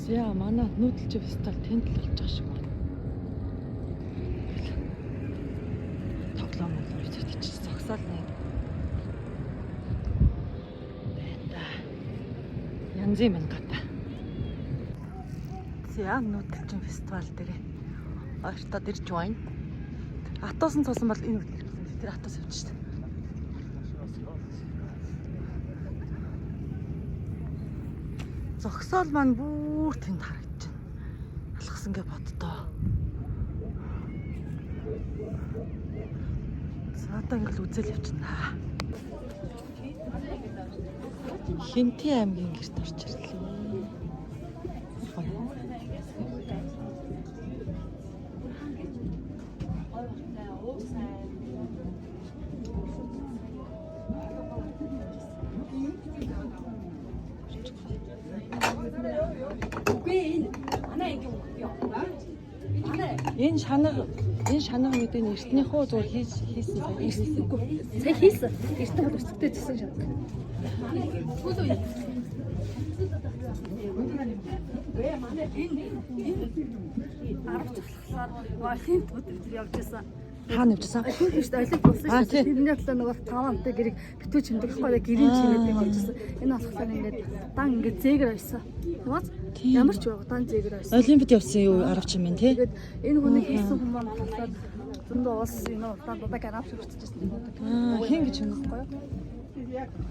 Яа, манай нүүдэлч фестивал тэнд л болж байгаа шиг байна. Тоглоом болов гэж зогсоол нэг. Бэнда. Янзын мангата. За нүүдэлч фестивал дээр ойртоод ирж байна. Атуусан цуусан бол энэ үйл хэрэгсэн. Тэр атуус явж штэ. Зогсоол маань бүр тэнд харагдаж байна. Алхсан гэ боддоо. За одоо ингээл үзэл явчихна. Хинтээ аймгийн гэрт орж ирлээ. Энэ шанаг мэдээний эртнийхөө зур хийсэн үгүй. Сая хийсэн. Эртний бол өсөлттэй зэсэн шанаг. Вахинт өдөр явж байсан. Хаана явжсан? Түүнээс олиг болсон шүү дээ. Тэрний талаа нөгөө 5 амтай гэрийг битүү чимдэхгүй гэрийн чимээдэг болжсэн. Энэ болохоор ингээд дан ингээд зээгэр ойсон. Нууц ямар ч баг дан зээгэр ойсон. Олимпиад явсан юу арав чим байна тий? Тэгээд энэ хүний хийсэн хүмүүс болохоор зөндөө улс энэ удаан дутаг арав шигччихсэн юм уу? Хин гэж юм байхгүй юу?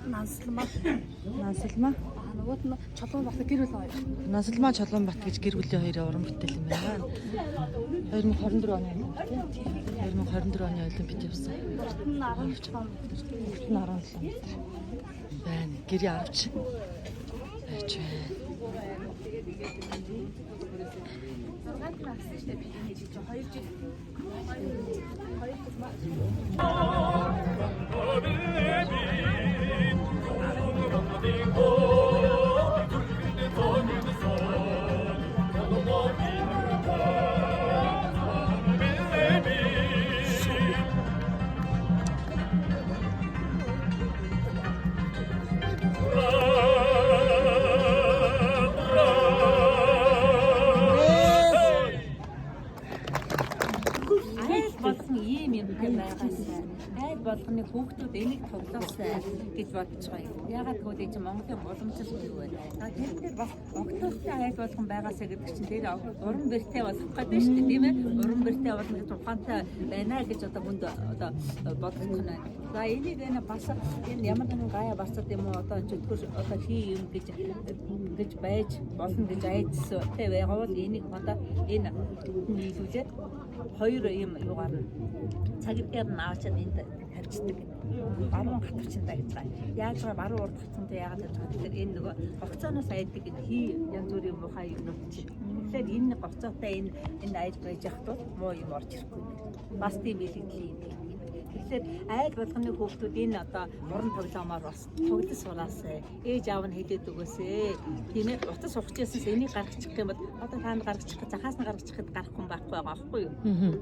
Нансалмаа. Нансалмаа. Нөгөөт нь Чулуун бат гэр бүл хоёр. Нансалмаа Чулуун бат гэж гэр бүлийн хоёрын уран бүтээл юм байна. 2024 оны. 2024 оны Олимпиад явсан. 17 он. 17 байна. Гэрийн аравч. Байж байна. 6 настай шүү дээ би хийж чи 2 жил. Болгоны хүүхдүүд энийг тоглоосай гэж бодож байгаа юм. Ягаад гэвэл энэ Монголын уламжлалт юу вэ? Тэр дээр бас октоостой айл болгон байгаасаа гэдэг чинь тэр уран бэртэй болох гэдэг шүү дээ, тийм ээ? Уран бэртэй болно гэж ухаантай байна гэж одоо хүнд одоо бодох нь байна. За энийг энэ бас энэ ямар нэгэн гаяа барцад юм уу одоо чөтгөр одоо хий юм гэж байж болно гэж айдсан. Тэ байгавал энийг одоо энэ нийлүүлээд хоёр юм юугаар нь цагтаар нь авчаад энд тавьчихдаг. Баруун хатвчтай гэж байгаа. Яг л баруун урд хатвчтай яагаад гэж байгаа тэгэхээр энэ нөгөө гоцооноос айдаг энэ хий янз бүрийн муухай юмнууд чинь. Тэгэхээр энэ гоцоотой энэ айд байж яхад муу юм орж ирэхгүй. Бас тийм бэлгэлийн юм. Тэгэхээр айл болгоны хүүхдүүд энэ одоо уран тоглоомоор бас тоглож сураасаа ээж аав нь хэлээд өгөөсэй. Тийм ээ утас ухчихсаас энийг гаргачих юм бол одоо та нар гаргачих гэж захаас нь гаргачихад гарахгүй байхгүй байгаа аахгүй юу?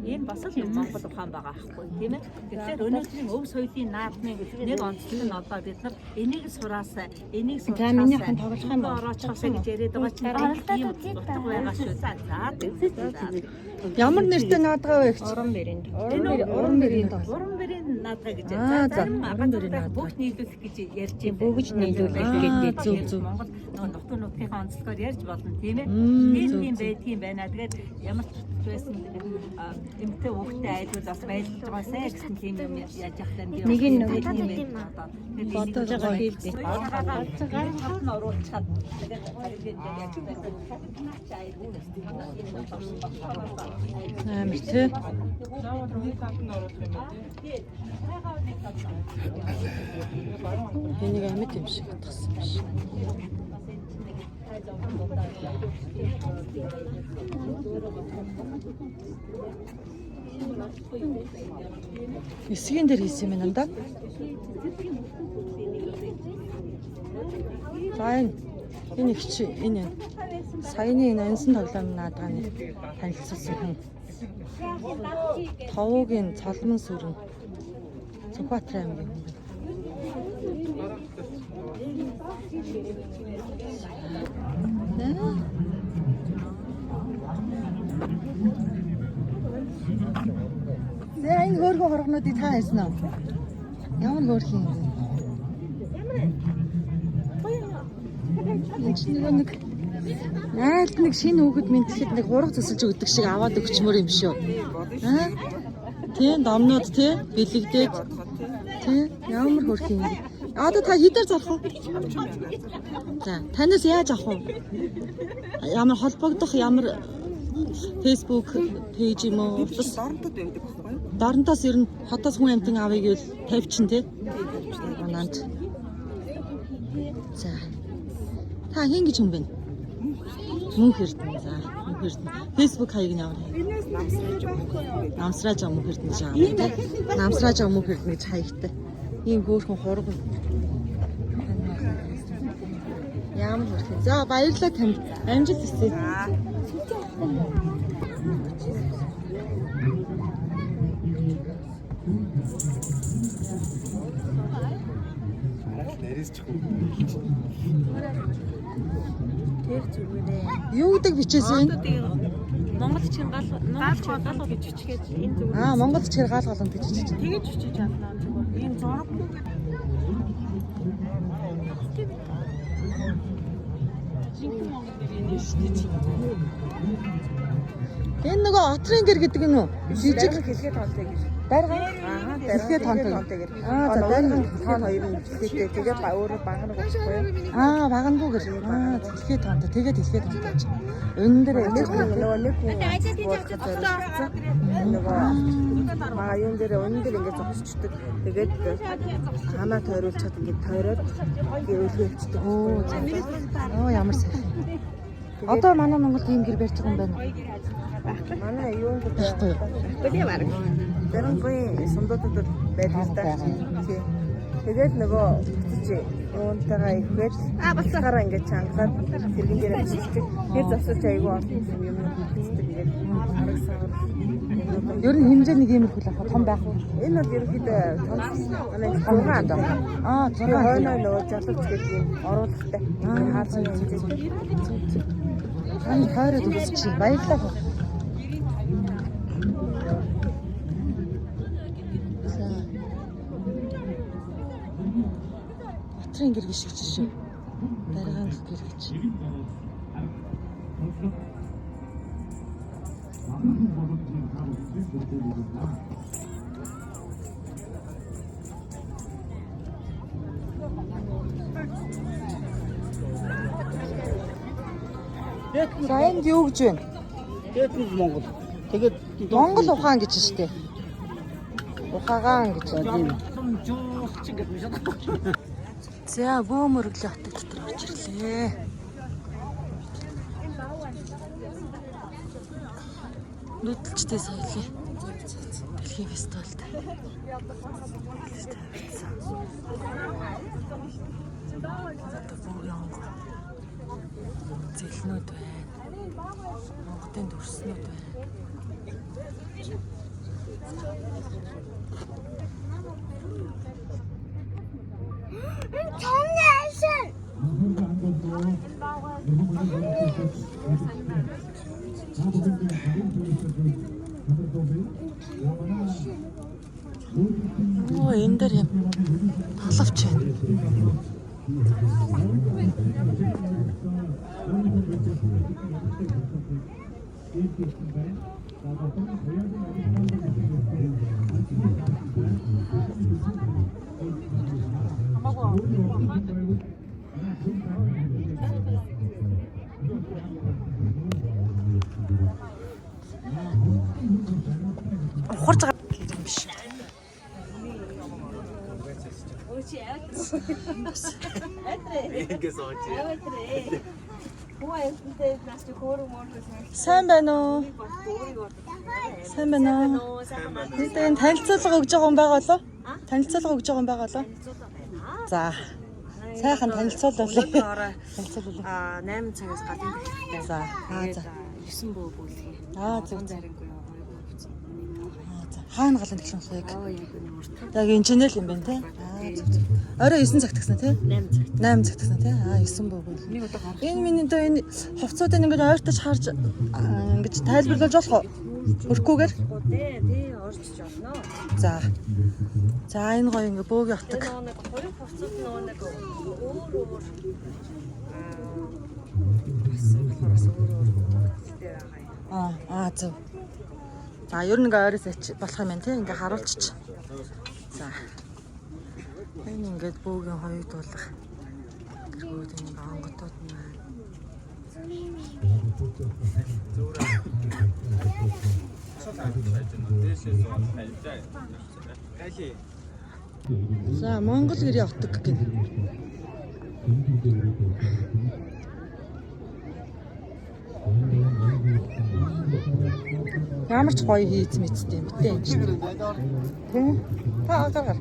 Энэ бас л Монгол ухаан байгаа аахгүй тийм ээ. Тэгэхээр өнөөдрийн өв соёлын наадмын нэг онцлог нь одоо бид нар энийг сураасаа энийг сураасаа миний хан тоглох юм бол ороочихсоо гэж яриад байгаа чинь тийм утга байгаа шүү. За. Ямар нэртэй наадгаа вэ гэж? Уран бэрийн наадгаа гэж. Зарим гадаад бүгд нийлүүлэх гэж ярьж байна. Бүгд нийлүүлэх гэдэг зөв. Монгол нутгийн нутгийнхаа онцлогоор ярьж болно тийм ээ. Тийм байдгийн байна. Тэгээд ямар ч байсан эмэгтэй хүүхдээ айлууд бас байлж байгаасай гэсэн тийм юм яаж явах юм бэ? Нэг нь нөгөө тийм бодож байгаа хэлдэг. Хатан оруулчихад тэгээд харин яг амар тий. Энийг амьд юм шиг тагсан биш. Эсгийн дээр хийсэн юм байна. За энэ их чи энэ саяны энэ ансан тоглоом наадгааны танилцуулсан хүн. Товуугийн цолмон сүрэн Сүхбаатар аймгийн хүн. Зэ энэ хөөрхөн хоргонуудыг та хайсан уу? Ямар хөөрх юм бэ? Нэг найлт нэг шинэ хүүхэд мэдхэд нэг хураг цэсэлж өгдөг шиг аваад өгчмөр юм шүү. Аа? Тий, домнууд тий, бэлэгдээд тий, ямар хөөрх юм бэ? Одоо та хэдээр зарах вэ? За, танаас яаж авах вэ? Ямар холбогдох ямар Facebook пэйж юм уу? Дорнтод байдаг байхгүй юу? Дорнтоос ер нь хотоос хүн амтан авъя гэвэл тавьчин тий. Мананд. За. Та хин гэж хүн бэ? Мөнх Эрдэнэ. За, Мөнх Эрдэнэ. Facebook хаяг нь ямар вэ? Намсрааж Мөнх Эрдэнэ гэж байгаа юм тий. Намсрааж Мөнх Эрдэнэ гэж хаягтай. Ийм хөөрхөн хураг. Ямар хөөрхөн. За, баярлалаа танд. Амжилт хүсье. Тэр зүгээрээ. Юу гэдэг бичээсэн? Монгол чин гал гэж бичгээд энэ зүг. Аа, Монгол чихэр гал голон гэж бичиж. Тэгэж бичиж авлаа зүгээр. Энэ зураг. Энэ нөгөө отрын гэр гэдэг нь үү? Жижиг Хэлгээд тоонтой гэр. байрга. Аа, Хэлгээд тоонтой. Аа, за байрга байрга. тоон хоёр нь хэлгээд тэгээд өөрөө багнаг болохгүй юу? Аа, багангүй гэр. Аа, хэлгээд тоонтой. Тэгээд хэлгээд тоонтой гэж. Өнөн дээр Нэг хүн нөгөө нэг хүн зориулсан. Нөгөө маа юм дээр өнөн дээр ингээд зогсчдөг. Тэгээд хамаа тойруулчаад ингээд тойроод гэрүүлгээчдэг. Оо, ямар сайхан. Одоо манай Монголд ийм гэр барьж байгаа юм байна уу? Манай юу гэдэг Байхгүй юу? Бидний баг. Тэрнгүй сундуудад байдаг л да. Тий. Тэгээд нөгөө чи юунтайгаа ихэд басаараа ингээд чангаад тэрхэн дээр бичдэг. Тэр засаж айгүй олон юм бичдэг ингээд харагсаар. Ер нь хэмжээ нэг юм их л ах том байх уу? Энэ бол ерөнхийдөө том манай хонгаа даа. Аа, Тэр зураг. хойноо нөгөө жалгаж гэдэг юм оруулахтай. Хаалсан хэмжээ. Ань тойроод үзчих. Баярлалаа. За. Отрын гэр гიშгч шүү. Даргаан гэр гэж. За энд юу гэж вэ? Тэтгэл Монгол. Тэгээд Монгол ухаан гэж штэ. Ухаагаан гэж. За бөөмөрөглөө хотод дотор орж ирлээ. Нүдэлчтэй соёлын дэлхийн фестивальд. Зэлнүүд байна. Монголын дүрснүүд байна. Оо энэ дээр юм талавч байна. Ухарж байгаа юм биш. Сайн байна уу? Сайн байна уу? Тэд танилцуулга өгж байгаа юм байгаа болоо? Танилцуулга өгж байгаа юм байгаа болоо? За. Сайхан танилцууллаа. Аа 8 цагаас гадна хэрэгтэй. За. За. 9 бөө бүлгээ. Аа зөв. Заринггүй. За. Хаана галын дэлхийн яг? Аа яг энэ урт. Яг инженер юм байна те. Аа зөв зөв. Орой 9 цагт гисэн те. 8 цагт гисэн те. Аа 9 бөгөөд. Нэг удаа гарах. Энэ миний доо энэ хувцсуудыг ингээд ойртож харж ингэж тайлбарлаж болох уу? Хөрхгүйгээр. Тий, орчиж болно. За. За энэ гоё ингээ бөөг явдаг. Нэг хоёр хувцас нэг өөр Зөв. За ер нь ингээ ойроос болох юм байна те. Ингээ харуулчих. За. Энэ ингээд бөөгийн хоёуд болох. Гэрүүд ингээ онготууд маань. За Монгол гэр явдаг гин. Ямар ч гоё хийц мэдтэй юм битээ энэ чинь. Тэ? Та агаар.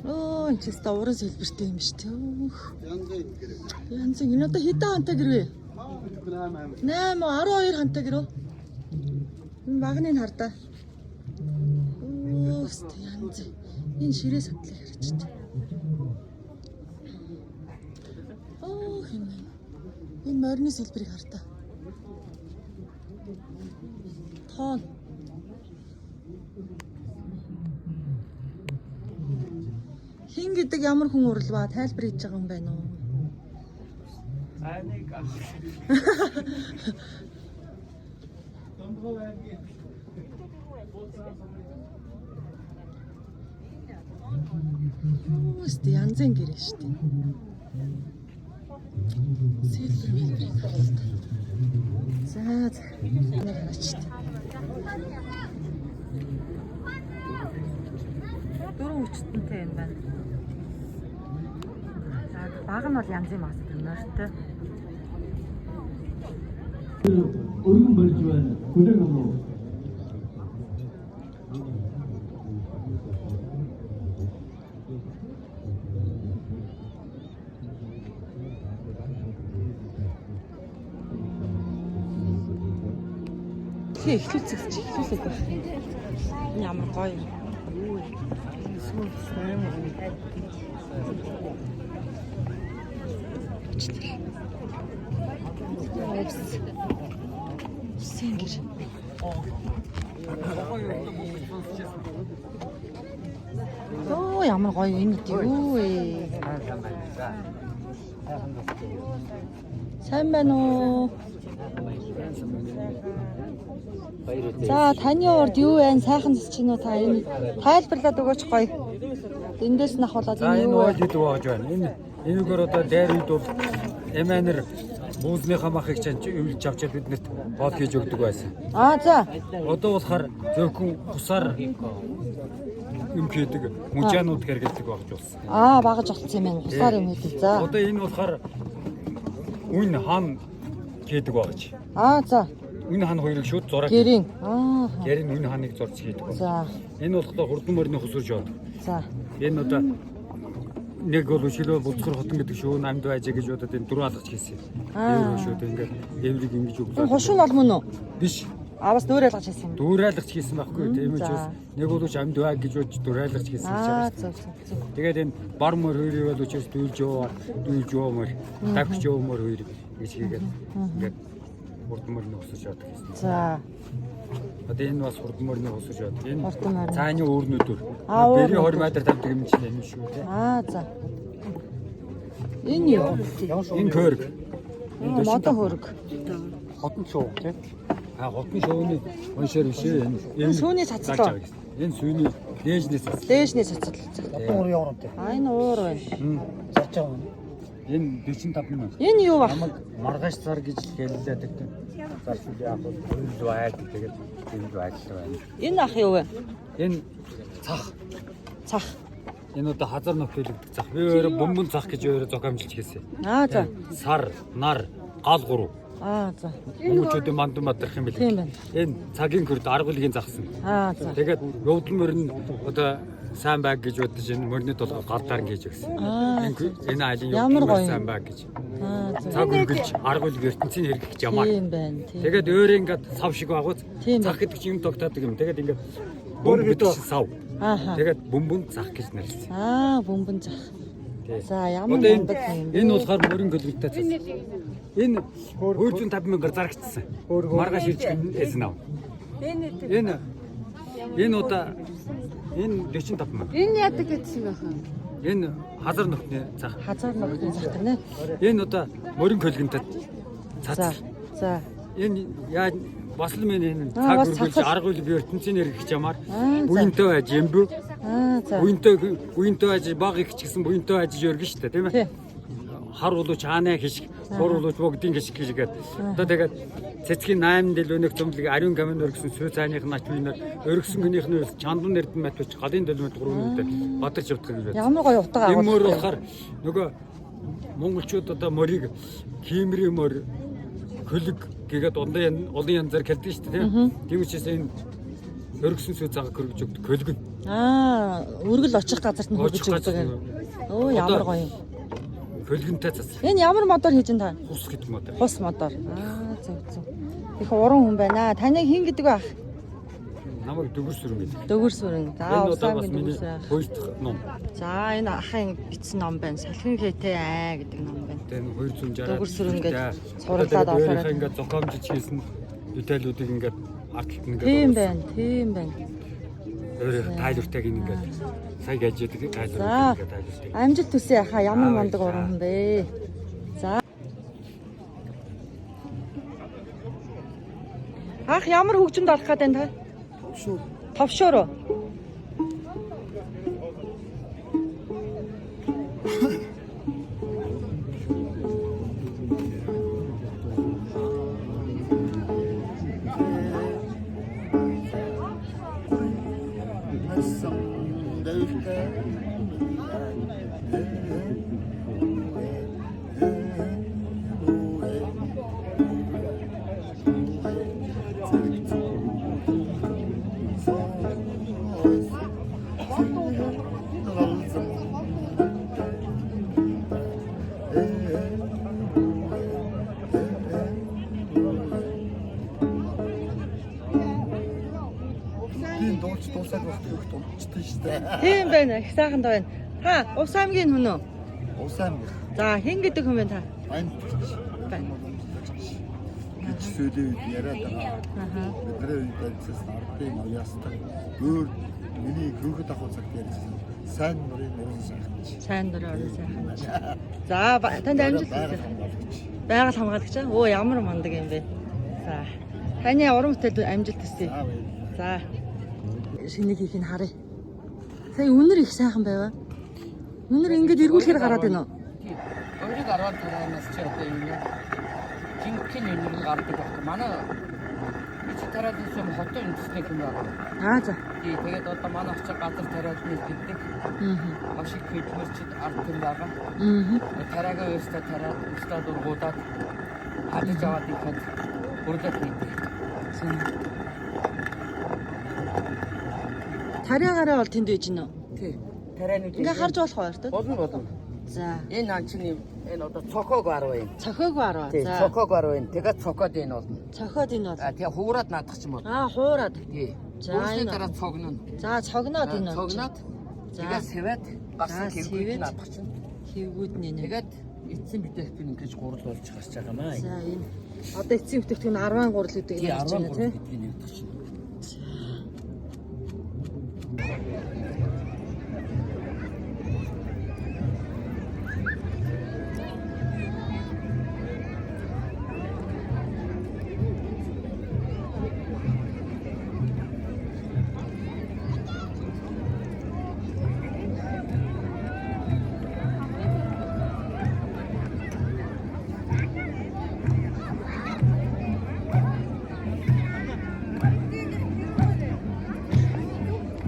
Оо энэ ч өстой уран сэлбэртэй юм шүү дээ. Янз энэ одоо хэдэн хантай гэр вэ? 8 12 хантай гэр үү? Энэ багныг хардаа. Оо өстой янз. Энэ ширээ садлыг харж байна. Оо хэмээн. Энэ морины сэлбэрийг хардаа. Тоон. Хин гэдэг ямар хүн урлаа тайлбар хийж байгаа юм байна уу? Үст янзын гэр шүү дээ. Сэлбэр. За нэг хачт. Дөрөв өчтөнтэй юм байна. За баг нь бол янзын мас төрнөөртэй. өргөн барьж байна. Хүлээн авах. Эхлүүлэх байх. Ямар гоё. Сингэр. Оо ямар гоё юм юу ээ. Сайн байна уу? За таны урд юу вэ? Сайхан чинь уу та энэ тайлбарлаад өгөөч гоё. Эндээс нь ахуулаад энэ юу гэдэг байж байна. Энэгээр одоо дайр үед бол эмээнэр бүүзнийхаа махыг чанч өвлж авчаад биднэрт гол хийж өгдөг байсан. За. Одоо болохоор зөвхөн хусаар юм хийдэг мужаанууд хэрэгэлдэг багж болсон. Багаж болсон юм байна. Хусаар юм хийдэг. За. Одоо энэ болохоор үн хан хийдэг багж. За. Үн хан хоёрыг шууд зураг. Гэрийн. Гэрийн үн ханыг зурж хийдэг. За. Энэ болохоор хурдан морины хусурж яваад. За. Энэ одоо нэг бол өшөлөө булцгар хотон гэдэг шүү намд байж гэж бодоод энэ дөрөв алгаж хийсэн. Энэ шууд ингээд эврийг ингэж өглөө. Хушуун бол мөн үү? Биш. Бас дүүрэлгэж хийсэн юм. Дүүрэлгэж хийсэн байхгүй тийм үү? Нэг бол амд бай гэж бодож дүүрэлгэж хийсэн гэж байна. Зөв. Тэгээд энэ бар мөр хоёрыг бол учраас дүүлж яваамаар давхиж яваамаар хоёр гэж хийгээд ингээд хурдан мөрний усаж яваад гэсэн. За. Одоо энэ бас хурдан мөрний усаж яваад. Энэ Хурдан морин. цааны өөрнөдөр. Бэрийн 20 метр тавьдаг юм чинь энэ шүү тийм. За. Энэ юу? Энэ хөрг. Модо хөрг. Хотон шуу тийм. Хотон шууны уншаар биш Энэ сүүний цацлаа. Энэ сүүний дээжнээс цацлаа. Дээшний цацлаа. Уур яваад. Энэ уур байна. Зарж байгаа. Энэ 45 минут. Энэ юу баг? Маргааш цар гэж хэллээд гэдэг. Заршил яах вэ? Хөлөө айд тэгээд хөлөө айдлаа байна. Энэ ах юу вэ? Энэ цах. Цах. Энэ одоо хазар нөхөлөгдөх цах. Би өөрөө бөмбөн цах гэж өөрөө зохиомжилж хийсэн. За. Сар, нар, гал гурав. За. Хүмүүчүүдийн мандан мадрах юм бэл. Тийм байна. Энэ цагийн хөрд аргуулгийн загсан. За. Тэгээд явдлан мөрн одоо сайн байг гэж бодож энэ мөрний толгой галдаар ингэж өгсөн. Энэ айлын Ямар юу гоё. сайн байг гэж. Аа Цаг үргэлж аргуул ертөнцийн хэрэгж ямаар. тийм байна. Тийм. Тэгээд өөрөө ингээд сав шиг байгууз Тийм цах гэдэг чинь юм тогтоодог юм. Тэгээд ингээд бүр гэдэг чинь сав. Ааха. Тэгээд бөмбөнд цах гэж нэрлсэн. Аа бөмбөн зах. За ямар Одоо мундаг юм. энэ болохоор мөрөн гөлгөлтэй цас. Энэ 450,000-аар зарагдсан. Маргааш ирж эзэн ав. Энэ удаа энэ 45,000. Энэ яадаг гэсэн юм байна. Энэ хазар нөхний цах. Хазар ногдын зах гэнэ. Энэ удаа мөрөн гөлгөнтэй За. цац. За. Энэ яаж бас л минь энэ Аа, цаг бас үргэлж цацал. арга үйл би ертөнцийн хэрэгж ямаар Аа, за. буянтай байж юмбүү. Аа за. Буянтай байж баг их ч гэсэн буянтай байж өргөн шүү дээ тийм Тий. ээ. Хар улууч хаанаа хишг, хур улууч богдын хишг гэжгээд одоо тэгээд цэцгийн 8 дэлгүүнийг цомлог ариун камин өргөсөн сүү цайных нач биенээр өргөсөн гинийхний чандан нэрдэн матвч галын дэлгүүнд 3 үнэтэй бадарч явдаг гэж байна. Ямар гоё утга Энэ мөр агуулсан. болохоор нөгөө монголчууд одоо морийг кимри мор хөлөг гэгээд олон янзаар хэлдэг шүү дээ тийм. Тийм учраас энэ өргөсөн сүү цагааг хөргөж өгдөг хөлгөн. Аа, өргөл очих газарт нь хөргөж Очих газар өгдөг. нь. Оо ямар гоё юм. Хөлгөнтэй цас. Энэ ямар мотор хийж энэ та? Хус гэдэг мод. Хус мотор. Аа, зөв зөв. Их уран хүн байна. Таныг хин гэдэг байх? Намайг дөгөр сүрэн гэдэг. Дөгөр сүрэн. За, Энэ удаа бас усаагийн миний дөгөр сүрэн. хоёр дахь ном. За, энэ ахын бичсэн ном байна. Салхин хэтэ аа гэдэг ном байна. Тэгээ 260 Дөгөр сүрэн гэдэг сурлаад авахаар. авахаар ингээд зохиомжиж хийсэн деталүүдийг ингээд арталт нь ингээд Тийм байна. Тийм байна. өөрөө тайлбартайг ингээд сая гэж яадаг За, тайлбартайг ингээд тайлбартай. амжилт хүсье яхаа. Ямар Аа, мундаг за. уран хүн бэ. За. Ах ямар хөгжимд орох гэдэг та? Товшоо. Товшоороо. Тийм дуулж дуусаад багт их дуулчтай шүү дээ. Тийм байна. Их сайхан даа байна. Та Ус аймгийн хүн үү? Усаан За, хин гэдэг хүн байна та? байна. Гэж сөүлээ яриад байгаа. Аха. Бидний үед ажиллаж ардын аяастаа өөр миний хөрөхөд авах цагт ярьсан. Сайн нурын нурын сайханч. Сайн дурын орон сайхан. За, танд амжилт хүсье. Байгаль хамгаалагч аа. Оо, ямар мундаг юм бэ. За. Таны уран бүтээлд амжилт хүсье. За. Шинийг хийх нь харъя. Сая үнэр их сайхан байваа. Үнэр ингэж эргүүлэхээр гараад байна уу? Өөрийг 10 тараанаас чи одоо юм яа. Жинхэнэ юм гардаг байна. Манай чи тараад юм хотын үндэсний юм байна. Аа за. Тий, тэгээд одоо манай очиж газар тариад нэгддэг. Аа. Маш их хөдөлмөрчд ард юм байгаа. Аа. Тараагаа өөртөө тараад өөртөө дургуудаад хадаж аваад ихэд бүрлэг хийдэг. Тариагараа бол тэнд үйж гинэ. Тий. Тарааны Ингээ харж болох байх тоо. болно. За. Энэ анчны энэ одоо цохоог арав юм. Цохиог арва. Тий, За. цохоог арав юм. Тэгээд цохоод энэ болно. Цохиод энэ бол. Тэгээ хуураад наадах ч юм бол. Аа, хуураад. Тий. За, Өөрсдөө энэ дараа цогно. За, цогноод энэ бол. Цогноод За. тэгээд сэвэд гасан За, хэвгүйд сэвэд. наадах чинь. Хевгүүд нэ. Тэгээд эцсийн бүтээгдэхүүн ингэж гурал болж гарч байгаа маа. За, энэ одоо эцсийн бүтээгдэхүүн 13 гэдэг Тий, юм 13 байна тий. гэдгийг нэгдэх чинь.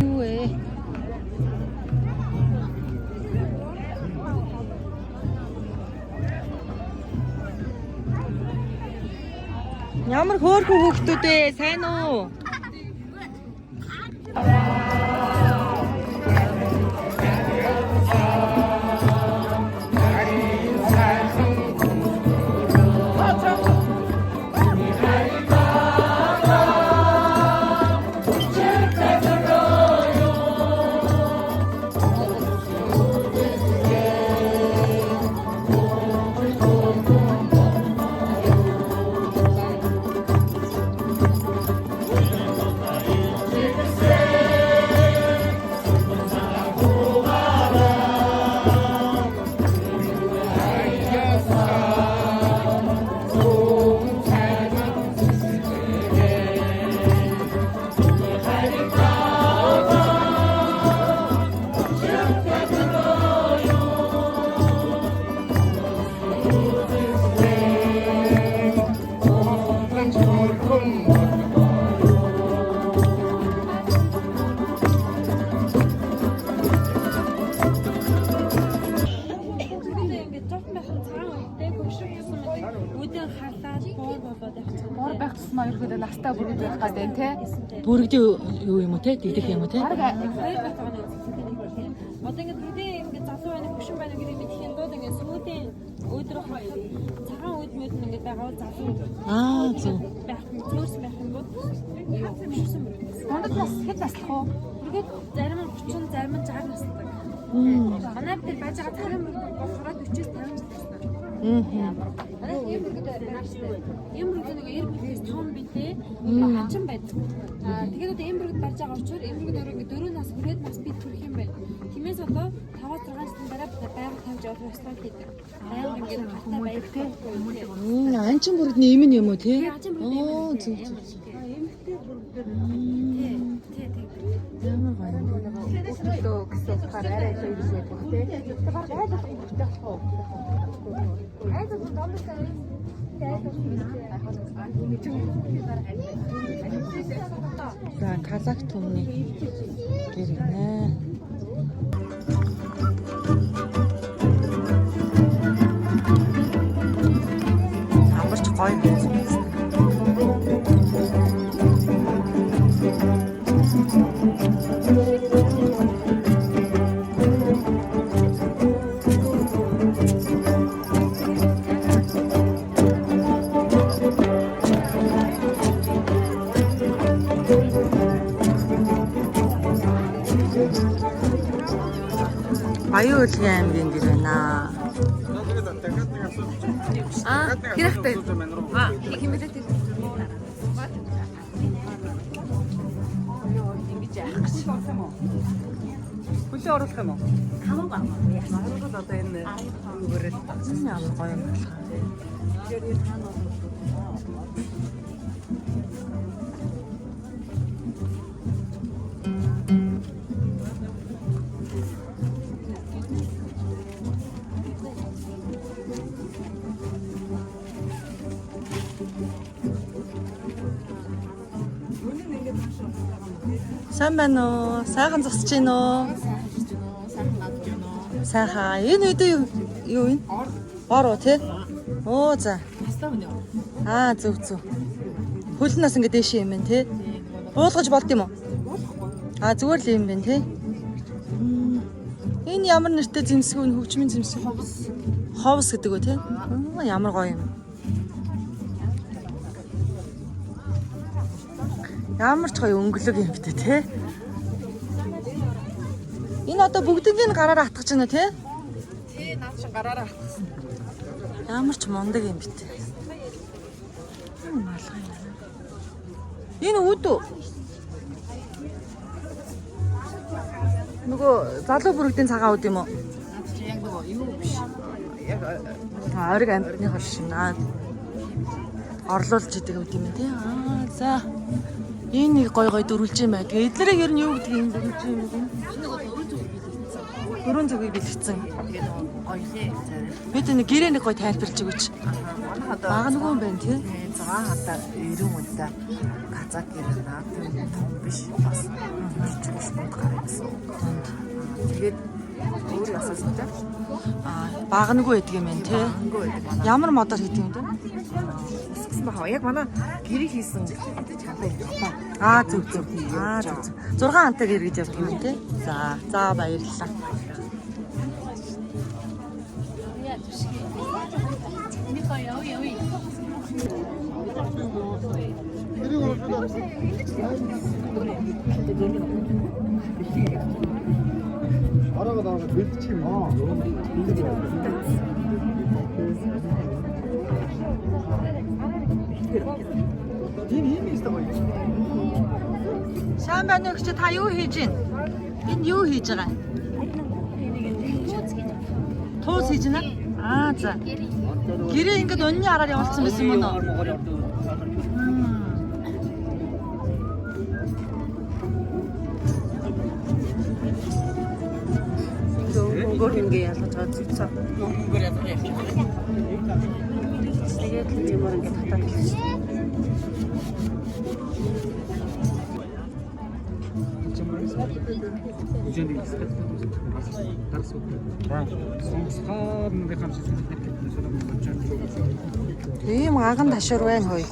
Юу вэ? Ямар хөөрхөн хүүхдүүд вэ? Сайн уу? ерөөдөө настаа бүрэн байх гэдэг тий. Бүрэгдээ юу юм уу те? Дидэх юм уу те? Одоо ингээд хэдийн ингээд залуу байна, хөшин байна гэдэг мэдхийн дууд ингээд сүүдийн өдрөх цагаан үед мэд ингээд байгаа залуу. Аа зөв. байх нь зөөрсөн байх юм бол хөшсөн мөрөг. Монгол бас хэд наслах уу? Тэгээд зарим нь 30, зарим нь 60 настай. Манай бид байж байгаа цагаан мөрөг болохоор 40-50 настай. Ийм бүргэд нэг эрбэлээс том битээ хачин байдаг. Тэгээд одоо ийм бүргэд барьж байгаа учраас ийм бүргэд өөрөө ингээд 4 нас хүрээд нас бит хүрэх юм байна. Тиймээс одоо 5-6 насны дараа бид байгаль тавьж явах ёстой гэдэг. Байгаль ингээд хатаа байдаг тийм. Анчин бүрэгний юм юм уу те? Оо зөв. Өглөө гэсэн утгаар арай илүү юм шиг байна тий. Тэгээд баг айдас өгч явах уу? Айдас домдосаа За казак түмний гэр нэ. Амарч гоё биз. Баян Улгийн аймгийн гэр байна. Хэрэгтэй. Хэмэлээд тийм. Хүлээ оруулах юм уу? Хамаагүй. Маргал одоо энэ юугээрээ Ямар гоё юм болох. Сайн байна уу? Сайхан зогсож байна уу? Сайхан. Энэ үед юу вэ? Ор уу те? Оо за. Аа зөв. Хөлнөөс ингэ дээш юм байна те? Буулгаж болд юм уу? Аа зүгээр л юм байна те? Энэ ямар нэртэй зэмсгүй нь хөгжмийн зэмсэг? Ховс гэдэг үү те? Ямар гоё юм. Ямар ч гоё өнгөлөг юм битээ те. Энэ одоо бүгднийг гараараа атгаж байна те? тий наад чи гараараа хатсан. Ямар ч мундаг юм битээ. Энэ үд үү? Нөгөө залуу бүрэгдийн цагаан үд юм уу? Яг нөгөө юу биш. Яг Ориг амтны хол шинаа орлуулж идэг үд юм тий. Аа за. Энэ нэг гой дөрвөлж юм байг. Эдлэрэг ер нь юу гэдэг юм дөрвөлж юм бэ? Дөрвөн зүгийг бэлгэсэн. ойлээ царай. Бид энэ гэрээ нэг гой тайлбарлаж өгөөч. Манай одоо Бага нөгөө юм байна тий. 6 хатаар 90 үнэтэй казак гэрнаа том биш бас чигш мод гарсан. Тэгээд өөр асуултаа Бага нөгөө байдаг юм байна тий. Ямар модоор хийдэг юм бэ? гэсэн баа. Яг манай гэрээ хийсэн чамтай хата. Аа зөв. Аа зөв. 6 хантай гэр гэж явдаг юм тий. За баярлалаа. Араагаа дараагаа бэлдчих юм аа. Тийм юм байна. Сайн байна уу гэж та юу хийж байна? Энд юу хийж байгаа? Туус хийж байна? Аа за. Гэрээ ингээд өнний араар явуулсан байсан юм уу? Өнгөөр ингэ ялгаж байгаа зүцээ. Өнгөөр ядах юм. Тэгээд л юмар ингэ татаад хэлсэн. Ийм аган ташуур байна хөөе.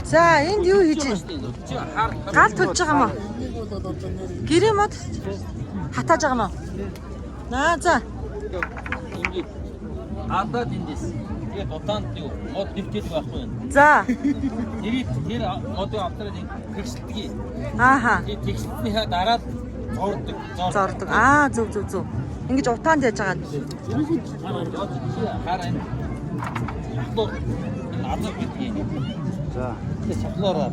За энд юу хийж байна? Гал тулж байгаа юм уу? Гэрээ мод хатааж байгаа юм уу? Наа за. Ингээд гадаад эндээс тэгээд дутаанд юу мод нэвтэл байхгүй юм. За. Тэр модыг автраад тэгшилдэг. Ааха. Тэгээд тэгшилтнийхаа дараад зордог. Зордог. Зөв. Ингэж утаанд яаж байгаа. Хараа энэ шахлуур энэ азар гэдгийг. За. Тэгээд шахлуураа.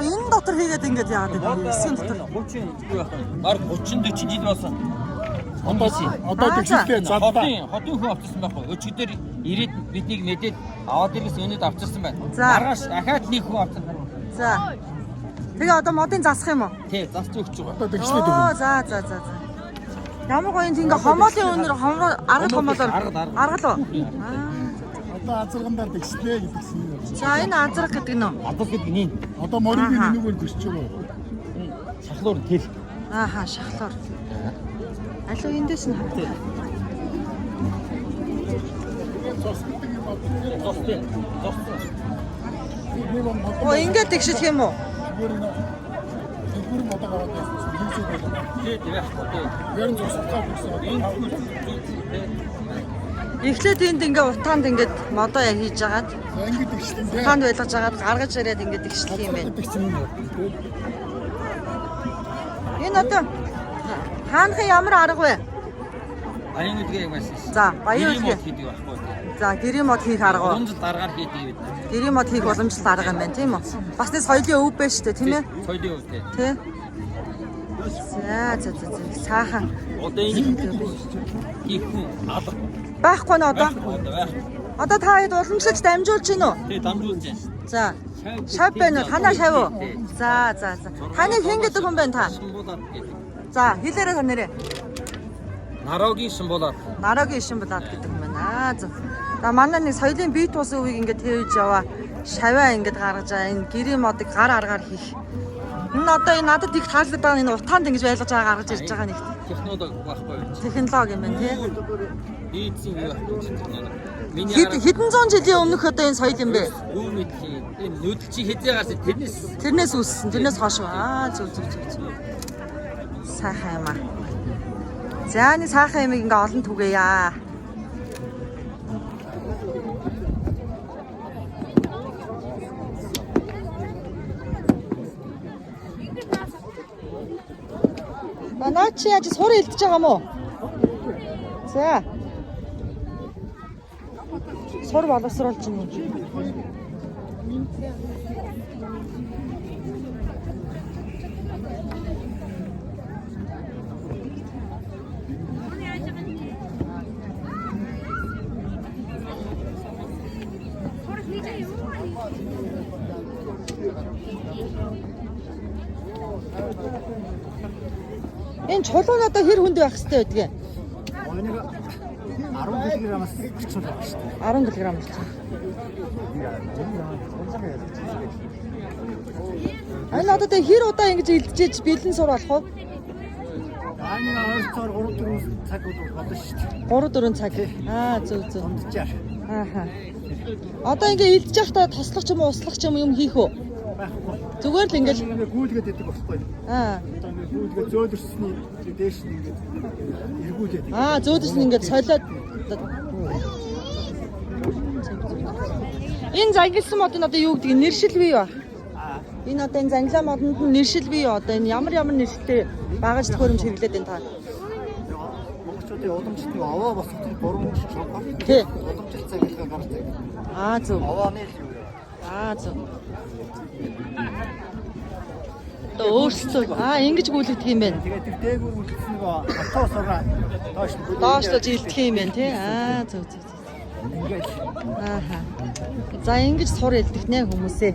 Энэ дотор хийгээд ингэж яагаад гэдэг. Эсгийн дотор. 30 баг 30 40 жил болсон. Одоо тэгшилтэй задаа. Хотын хүн авчихсан байхгүй. Өчигдөр ирээд биднийг мэдээд аваад ирэс өнөд авчирсан байна. За. Маргааш дахиад нэг хүн авсан. За. Тэгээ одоо модын засах юм уу? Тий, засч өгч байгаа. Одоо тэгшлээ дээ. За. Ямар гоё энэ ингээ хомоолын өнөр аргал хомоолоор аргал уу? Одоо азаргандаа тэгшлээ гэдгсэн юм. За энэ азраг гэдэг нь үү? Адал гэдэг нь Одоо морингийн нүгээр гэрч байгаа. шахлуур тэл. Ааха шахлаар. Алуу эндээс нь хат. Ингээд тэгших юм уу? Тэгвэр модоо гараад байсан. Хийсээ байлаа. Тий, одоо Ярин зогсохтой болсон. Эхлээд энд ингээ утаанд ингээд модоо яг хийж агаад Ингээд тэгшлээ. утаанд байлгаж агаад гаргаж ирээд ингээд тэгшлэх юм байна. Тэгсэн юм уу? Энэ одоо хаанхын ямар арга вэ? аян үдгээ юм байсан. За, баян үдгээ. хийдэг байхгүй. За, гэрийн мод хийх арга. Уламжлалт аргаар хийдэг юм. Гэрийн мод хийх уламжлалт арга юм байна, тийм үү? Бас нэг соёлын өв байж тээ, тийм ээ? Соёлын өв тий. Тий. За. Саахан. Одоо энэ их хүн алга. Байхгүй нэ одоо? Байх. Одоо та хэд уламжлалт дамжуулж гин үү? Тий, дамжуулж байна. За. Шав байна уу? Танаа шав уу? За. Таныг хэн гэдэг хүн байна та? Шимбулаад гэдэг. За, хэлээрэй та нэрээ. Нарогийн шимбулаад. Нарогийн ишин болоод гэдэг юм байна. За. За манай нэг соёлын бие тусан үеийг ингээд төвж яваа. Шаваа ингээд гаргаж байгаа. Энэ гэрийн модыг гар аргаар хийх. Энэ одоо энэ надад их таалагдаад байгаа энэ утаанд ингэж байлгаж байгаа гаргаж ирж байгаа нэг Технологи байхгүй. технологи юм байна тий. Дийдсэн юу байхгүй. Миний Хэдэн зуун жилийн өмнөх одоо энэ соёл юм бэ? юу мэдхий. Энэ нүүдэл чи хэзээ гарсан Тэрнээс үүссэн. Тэрнээс хойш. Зөв. Сайхан юм аа. За энэ сайхан юмыг ингээ олон түгээе. Наа чи яаж сур илдэж байгаа юм уу? За. Сур боловсруулж байна. Энэ чулуун одоо хэр хүнд байх хэрэгтэй байдгийг? 10 кг-аас 40 байх шүү дээ. 10 кг болсон. Энэ одоо тэг хэр удаа ингэж илдчихэж бэлэн сур болох вэ? Ааний ойролцоогоор 3-4 цаг болно шүү дээ. 3-4 цаг. Зөв. Унтчаар. Ааха. Одоо ингээ илдэж явахдаа тослох ч юм уу, услах ч юм хийх үү? Байхгүй. Зүгээр л ингээл Ингээд гүйлгээд байдаг байхгүй. Одоо ингээд гүйлгээд зөөлрсний дээш нь ингээд эргүүлээд. зөөдөс нь ингээд солиод энэ зангилсан мод нь одоо юу гэдэг нь нэршил бий ба. Энэ одоо энэ зангилаа модонд нь нэршил бий одоо энэ ямар нэршилтэй багаж төхөөрөмж хэрэглээд байна та. Монголчуудын уламжлалтыг аваа босгох гурван шугам. Тий. Уламжлалт цагийнхаа гардаг. Зөв. Авааны л юу. Зөв. Одоо өөрсдөө ингэж гүйлгдэг юм байна. Тэгээд тэр дээгүүр үлдсэн нөгөө хатуусаараа Доошлож илтгэх юм байна тий. Зөв. ингээд Ааха. За ингэж сур илдэх нэ хүмүүсээ.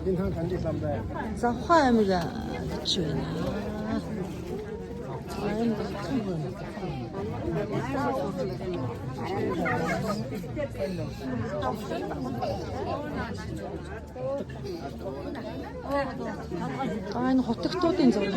энэ хаан хандилсан бай. За ухаан аймаг гэж байна. Энэ хотогтуудын зураг.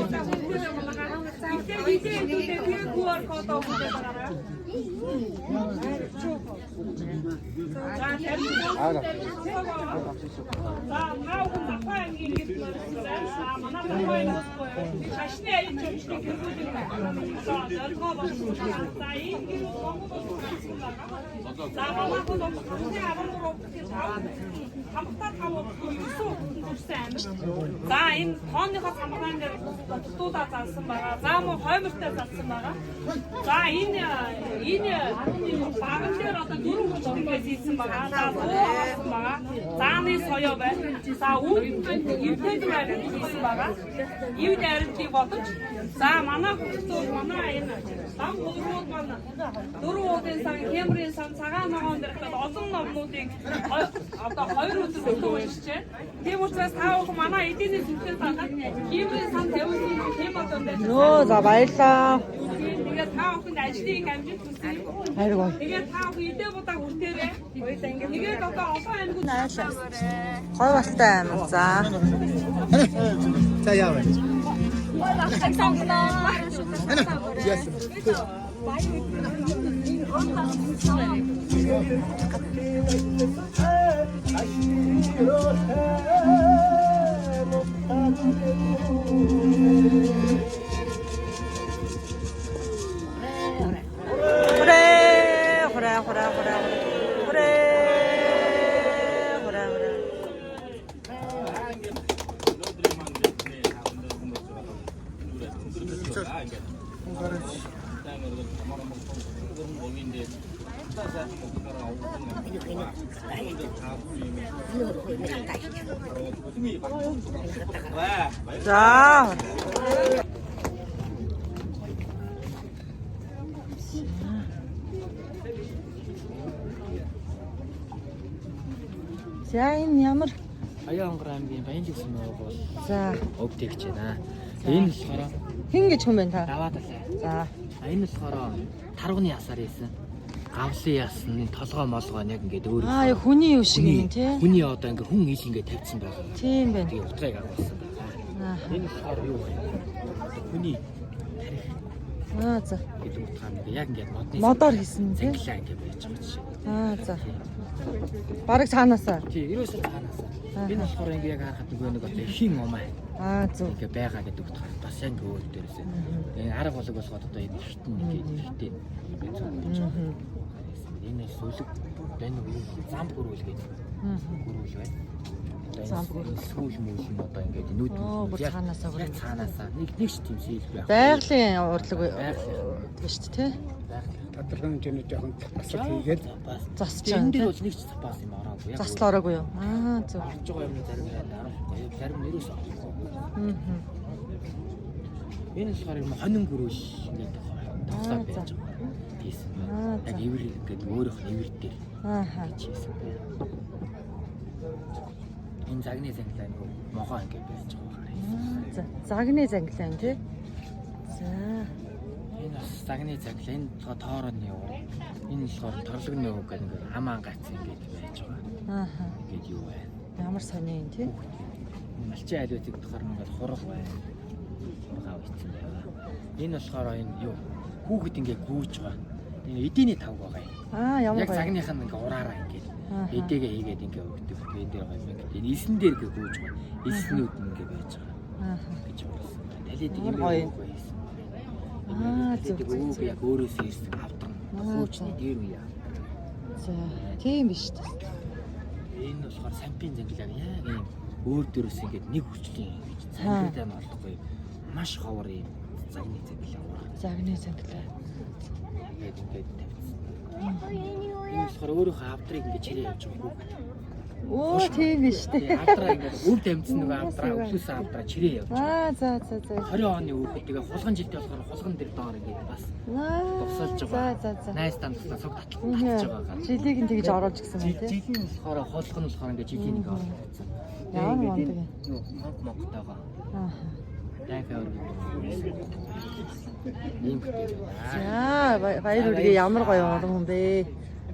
За энэ тооныхоо самгаан дээр дутуудаа залсан байгаа. За мөн хоймортой залсан байгаа. За энэ баган дээр одоо 4 хүч ингэж ийсэн байгаа. За дуусан байгаа. Зааны соёо байна. За үн эвдээд хийсэн байгаа. Эвд арилжийг бодож. За манай хүмүүс манай энэ сан хөрүүд манай 4 удын сан, Хэмрийн сан, цагаан ногоон дээр олон номнуудыг одоо 2 өдөр өгүүлж байна. Тийм учраас та бүхэн манай эдийн засгийн санаад Хэмрийн сан 50-ийн тематон дээр. Нөө за баярлаа. Тэгээд та бүхэнд ажлыг амжилт хүсье. Хайргоо. Тэгээд та бүхэн эдээ будаа хүртээрэй. Тэгээд одоо олон аймагуд Гой бастай аймаг. За. За яаваа. 자. За энэ ямар Баянгар аймгийн Баянжигсэн нөө бол за өвдөг гэж байна. Энэ болохоор хин гэж хүн байна та? даваад алаа. За. Энэ болохоор таргууны ясаар ийсэн. Гавлын ясны толгой молгоо яг ингээд өөр. Аа хүний юу шиг юм тий. Хүний одоо ингээд хүн ил ингээд тавьсан байгаа. Тийм байна. Тэгээ утгыг агуулсан байна. Энэ болохоор юу вэ? Хүний Аа за. гэдэг утгаар ингээд яг ингээд модоор хийсэн тий. Цэнгэлээ ингээд байж байгаа чинь. Аа за. Бараг цаанаасаа. Тий, ерөөсөө цаанаасаа. Энэ болохоор ингээд яг харахад нэг одоо хин умаа. Аа зөв. Ингээ байгаа гэдэг утгаар бас яг өөр дээрээс. Тэгээ арга болог болоход одоо энэ хитэн нэг ихтэй ингээ зөв. Энэ сүлэг бэн үү зам гөрүүл гэдэг. Гөрүүл байна. Зам гөрүүл сүүл мөөл нь одоо ингээ нүд яг цаанаасаа яг цаанаасаа нэг ч тийм шийдэл байх. Байгалийн урлаг тийм шүү дээ тий. Тодорхой хэмжээний жоохон засал хийгээд засч энэ байгаа. дээр бол нэг ч запас юм ороогүй. Засал ороогүй юу? Аа зөв. Орж байгаа юм зарим нь арахгүй. Зарим нь ерөөсөө орохгүй. Энэ болохоор юм хонин гөрөөш ингээд тоглоо байж байгаа. Тийсэн байна. Яг ивэр ингээд өөрөөх нь ивэр дээр. Ааха. Энэ загны зангилаа нэг могоо ингээд байж байгаа. За загны зангилаа тий. За. Энэ бас загны зангилаа энэ тоорооны юу. Энэ болохоор торлогны үг гэдэг ингээд хамаан гац ингээд байж байгаа. Ааха. Ингээд юу вэ? Ямар сони юм тий. Малчин айлуудыг тохоор ингээд хурал байна. Хургаа үйцэн байна. Энэ болохоор энэ юу хүүхэд ингээд гүүж байгаа. Энэ эдийн тав байгаа юм. Аа ямар яг загных нь ингээд ураараа ингээд эдээгээ хийгээд ингээд өгдөг. Бэн дээр байгаа юм ингээд энэ эсэн дээр ингээд гүүж байгаа. Эснүүд нь ингээд байж байгаа. Аа гэж болсон. Талид юм гоё. Аа зөв. Яг өөрөөсөө ирсэн авдаг. Хүүчний дээр үе. За тийм биш үү. Энэ болохоор сампин зангилаар яг юм өөр дөрөс ингээд нэг хүчлийн гэж цангилтай нь болохгүй маш ховор юм загны зангилаа. Загны зангилаа. Ингээд тавьчихсан. Энэ болохоор өөрийнхөө авдрыг ингээд чирээ явж байгаа хүүхэд. Оо тийм биш үү. Авдраа ингээд өв дамжсан нөгөө авдраа өглөөсөн авдраа чирээ явж байгаа. Аа за. 20 оны хүүхэд тэгээ хулган жилтэй болохоор хулган дээр доор ингээд бас тусалж байгаа. За. Найс тамталтаа цог татж байгаа. Жилийг нь тэгж оруулж гисэн байна тий. Жилийн болохоор хулган болохоор ингээд жилийн нэг оруулсан. Яа мөн тэгээ. Монг монгтойгоо. Аа. Дайфа өргөн. Ийм гэдэг. За баяр хүргэе. Ямар гоё олон хүн бэ.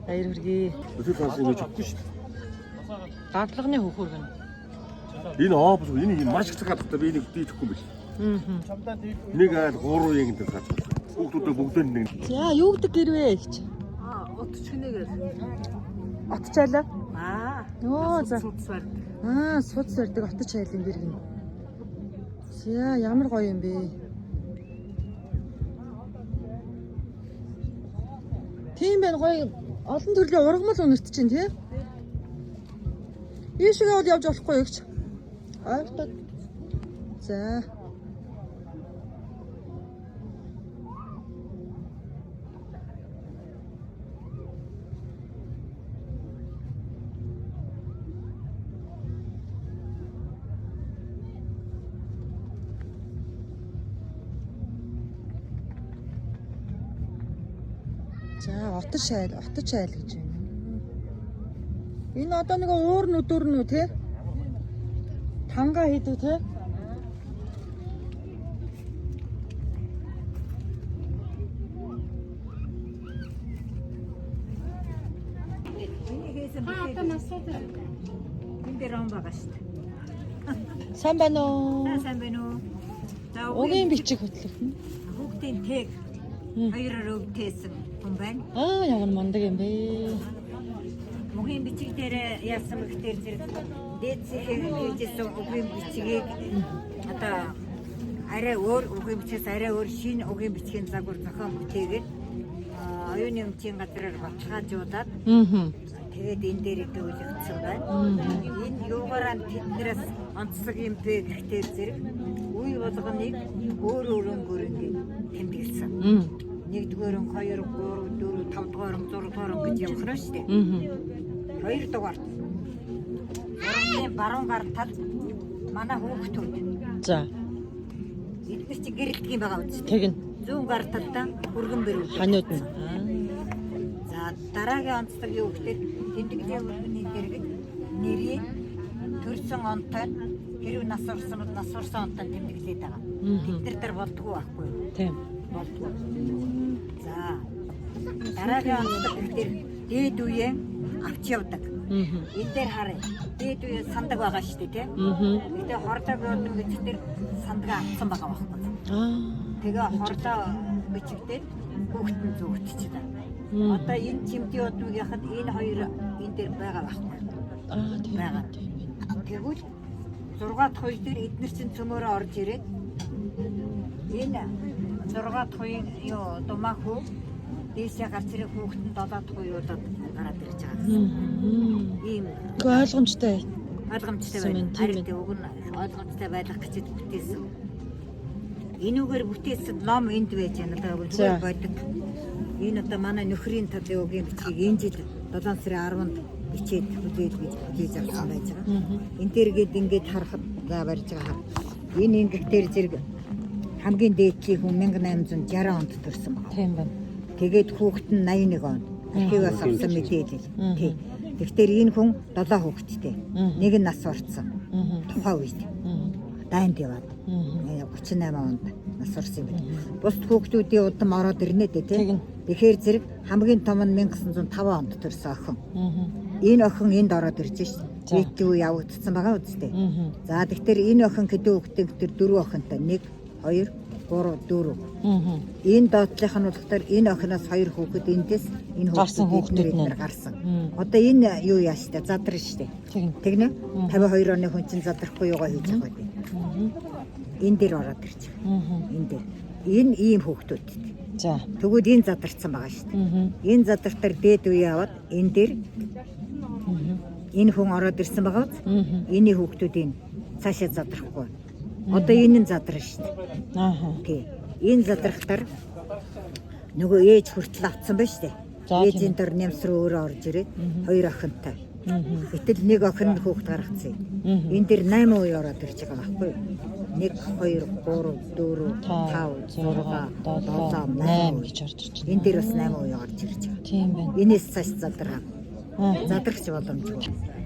Баяр хүргэе. Өдөр цаас ингэж өгөхгүй шүү дээ. Дадлагны хөхөр гэнэ. Энэ оопс энэ маш их цаг хатгатай би нэг дийхгүй юм биш. Нэг айл 3 яг энэ цаг. Хүүхдүүд бүгдөө нэг. За юу гэдэг гэрвэ гэж. Утчгнэгээр. Отчаалаа. Нөө за. Суцвар. Суц сэрдэг отч айлын гэр гэнэ. За ямар гоё юм бэ. Тийм байна гоё олон төрлийн ургамал үнэрт чинь тий. Ийшээ бол явж болохгүй юу гэж. Ойлтод. За. За отч айл гэж байна. Энэ одоо нэг уур нүдүр нү те. Танга хийдэг те. Одоо насаад энэ дээр он байгаа шүү дээ. Сайн байна уу? Сайн байна уу? За Угийн бичих хөтлөх. хүүхдийн тэг хоёроор өвдөөсөн хүн байна. Ямар мундаг юм бэ? Угийн бичиг дээр яасан бэхтэр зэрэг дээдсийн хийжсэн угийн бичгийг одоо арай өөр угийн бичээс арай өөр шинэ угийн бичгийн загвар зохион бүтээгээд оюуны өмчийн газраар баталгаажуулаад тэгээд энэ дээр өгүүлэгдсэн байна. Энэ юугаараа тэднээс онцлог юм бэ гэхдээ зэрэг үе болгоныг өөр өөрөнгөөр тэмдэглэсэн. 1-р, 2-р, 3-р, 4-р, 5-р, 6-р гэж явах нь шүү дээ. 2-р. Орны баруун гар тал манай хүүхдүүд. За. Эдгээр чи гэрэлдэг юм байгаа үст. Тэгнь. Зүүн гар талдаа хүргэн бэрүүл. Ханууд нь. За дараагийн онцлог юу гэхээр тэмдэглэлийн өргөний дэргэд нэрийг төрсөн онтой хэрв нас орсон бол нас орсон онтой тэмдэглээд байгаа. Тэд нар болдгоо байхгүй юу? Тийм. Болдгоо. За дараагийн онцлог гэхээр дээд үеэ авч явдаг. Энэ дээр харъя. Дээд үеэ сандаг байгаа шүү дээ тийм. Гэтэ хордоо буудсан бичгээр сандгаа авсан байгаа байхгүй. Тэгээ хордоо бичгдээд хүүхдэн зүгтчихсэн. Одоо энэ чемпионууд яхад энэ хоёр энэ дээр байгаа байхгүй. Тийм. Байгаа. Тэгвэл 6 дахь хоёр дээр эдгээр чинь цөмөөрөө орж ирээд энэ 6 дахь хоёрын юу думаахүү дээшээ гарч ирэх хүүхдэн 7 дахь хоёруудад гараад ирж байгаа. Ийм ойлгомжтой. Ойлгомжтой байна. Харин уг нь ойлгомжтой байх гэж бүтээсэн. Энүүгээр бүтээсэн ном энд байж байна. Одоо зүгээр байдаг. Энэ одоо манай нөхрийн талын угийн бичгийг энэ жил 7 сарын 10-нд бичээд хүлээж авсан байж байгаа. Энэ дээргээд ингээд харахад барьж байгаа. Энэ ингэхтэр зэрэг хамгийн дээдлийн хүн 1860 онд төрсэн байна. Тийм байна. Тэгээд хүүхэд нь 81 онд архиваас авсан мэдээлэл. Тий. Тэгэхээр энэ хүн 7 хүүхэдтэй. Нэг нь нас орсон. Тухайн үед. Дайнд яваад. 38 онд нас орсон юм байна. Бус хүүхдүүдийн удам ороод ирнэ дээ тий. Тэгэхээр зэрэг хамгийн том нь 1905 онд төрсэн охин. Энэ охин энд ороод ирж шээ. Дээдлийн үе явагдсан байгаа үстэй. За тэгэхээр энэ охин хэдэн хүүхэдтэй тэр 4 охинтой 1 2 3 4. Энэ доотлих нь болохоор энэ охиноос 2 хүүхэд эндээс энэ хүүхдүүд гарсан. Одоо энэ юу яа штэ задрна штэ. Тэгнэ 52 оны хүн чинь задрахгүй юугаа хийж байгаа юм. Энэ дээр ороод ирж байгаа. Энэ дээр. Энэ ийм хүүхдүүд. За. Тэгвэл энэ задарсан байгаа штэ. Энэ задартаар дээд үе яваад энэ дээр энэ хүн ороод ирсэн байгаа. Эний хүүхдүүдийн цаашаа задрахгүй. Одоо энэ нь задрна штэ. Тий. Энэ задрахтар нөгөө ээж хүртэл авцсан байна штэ. Ээжийн дор нямс руу өөрөө орж ирээд 2 охинтой. Гэтэл нэг охин нь хүүхд гаргацсан. Энэ дэр 8 үе ороод ирж байгаа байхгүй юу? 1 2 3 4 5 6 7 8 гэж орж ирж байна. Энэ дэр бас 8 үе орж ирж байгаа. Тийм байна. Энэс цааш задраа. Задрахч боломжгүй.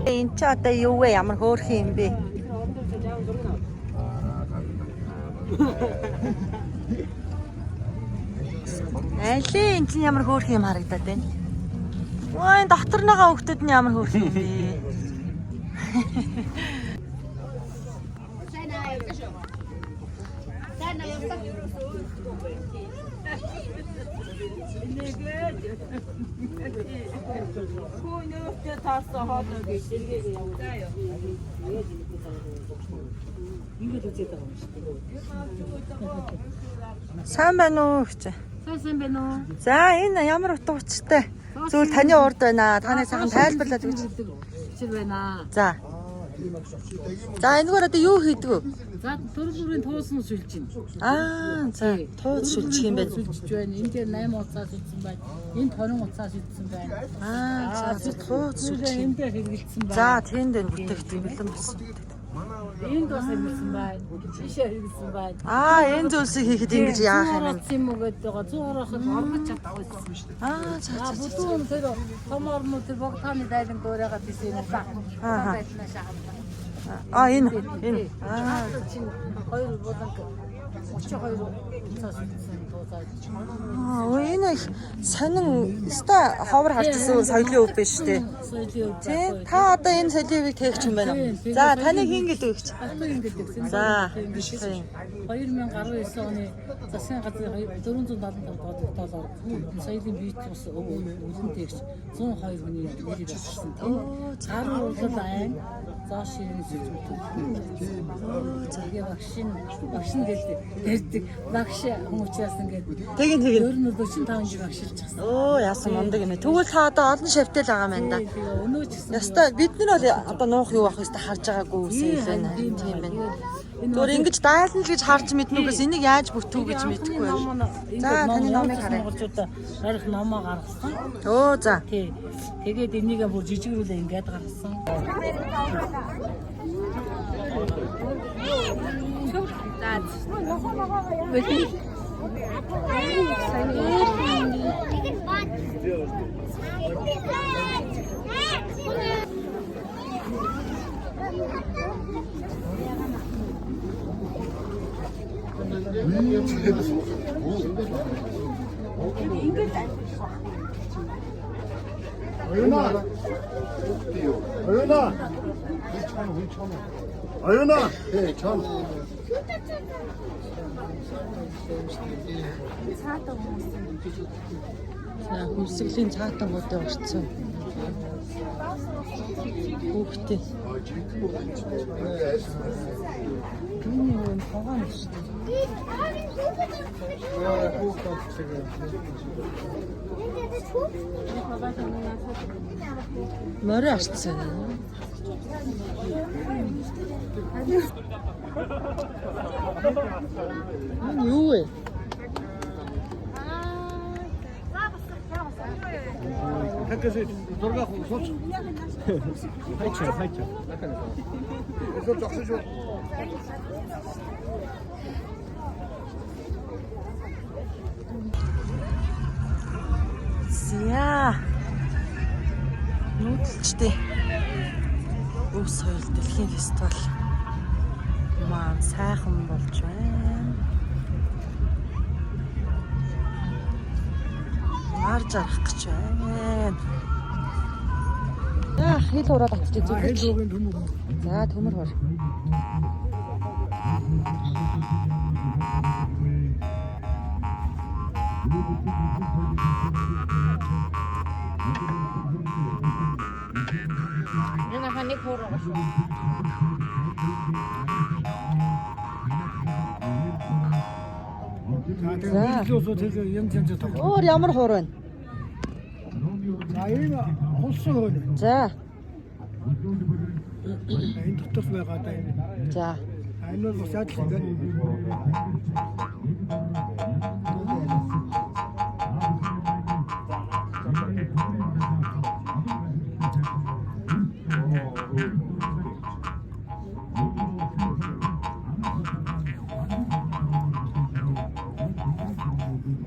Энд чи одоо юу вэ? Ямар хөөрхөн юм бэ? Айлын энэ чинь ямар хөөрхөн юм харагдаад байна. Ой, энэ дотор байгаа хүүхдүүд нь ямар хөөрхөн юм бэ? Сайн байна уу гэж. Сайн байна уу? За энэ ямар утга учиртай зүйл таны урд байна. Таны сайхан тайлбарлаад өгч. Чир байна. За. За энэгээр одоо юу хийдэг вэ? За төрөлбөрийн туусан шүлж байна. За тууз шүлжих юм байна. Шүлжиж байна. Энд дээр 8 уцаас шүлжсэн байна. Энд 20 уцаас шүлжсэн байна. За тууз шүлжих. Энд дээр хэрэгэлсэн байна. За тэнд энэ бүтээгдэхүүн бэлэн болсон. Энд бас хэрэгэлсэн байна. Бишээ хэрэгэлсэн байна. Энэ зүйлсийг хийхэд ингэж яах юм бэ? юм уу гэдэг байгаа. 100 ороход оргож чадахгүй байсан. За. Бүдүүн тэр томорнууд тэр богтааны дайлан дуурайгаад бисээ юм ба. Энэ. Чин хоёр болон 32 уцаас шүлжсэн туусаад. Энэ их сонин өстой ховор харцсан соёлын өв биш үү? Тийм. Та одоо энэ соёлын өвийг тээгч юм байна уу? За таны хин гэдэг өгч. За. 2019 оны засгийн газрын 475 доллар соёлын бие тус өвлөн тээгч 102 хүний нэрийг авсан. Цаар уулзал айн зоо ширэн зөвхөн багшин гэдэг багш хүмүүчээс ингээд тэгин 45 жил багшилж гисэн. Яасан мундаг юм. Тэгвэл та одоо олон шавьтай л байгаа юм байна да. Өнөө ч гэсэн Яста бид нар бол одоо нуух юу ах хэвээр харж байгаагүй үсэл байна. Тийм байна. Зүгээр ингэж дайлна л гэж харж мэднүүгээс энийг яаж бүтүү гэж мэдэхгүй байна. За таны номыг харъя. гарах номоо гаргасан. За. Тий. Тэгээд энийг бүр жижигрүүлээ ингээд гаргасан. 아연아, 네, 전. За хөлсгөлийн цаатангуудыг орцсон. Хүүхдээ. Энэ цагаан шүү дээ. Морь арцсан. Юу вэ? 학교에서 돌아가고 소치. 하이차. 그래서 쫙 줘. За. Нүүдэлчтэй. Өв соёл дэлхийн фестивал маань сайхан болж байна. Марж арах гэж байна. Хил ураад атчих зүгт. За төмөр хор. Энэ ханыг хороо. Өөр ямар хор байна? За энэ холсон хөр. За. Энэ дотор байгаа даа энэ. За. Энэ бол бас яадлах юм.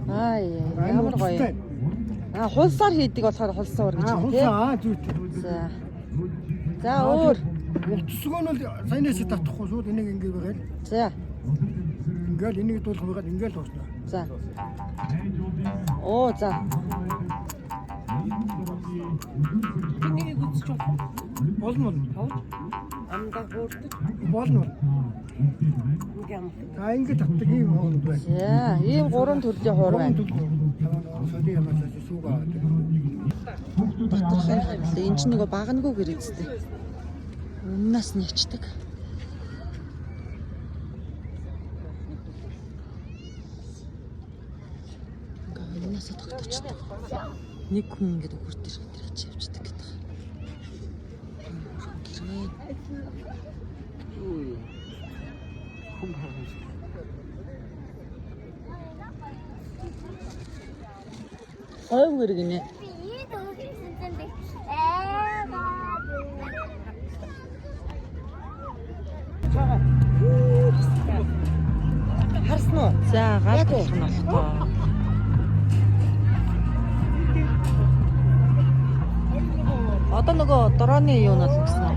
Аа ямар гоё. Хулсаар хийдэг болохоор хулсаар гэж байна тий. За. За өөр. Утсгүй нь бол саянаас татахгүй шууд энийг ингэ байгаад. За. Ингээл энийг дуулах байгаад ингээл тууснаа. За. Оо за. Энийг үзчих бол Болно. амдаа хуурдаг. Болно. Ингээм. Ингэ татдаг юм уу бай. За, ийм 3 төрлийн хуур байна. Соди ямаас суугаа. Дотор хайх. Энд ч нөгөө багнагүй гэр үзтээ. Өмнөөс нь ячдаг. Өмнөөс тогтчихдаг. Нэг хүн ингээд өгөр дээр хийж явждаг гэдэг. Хойв гэр гинэ. Харсан уу? За, гал болох нь болохгүй. Одоо нөгөө дорооны юу нь бол гэсэн.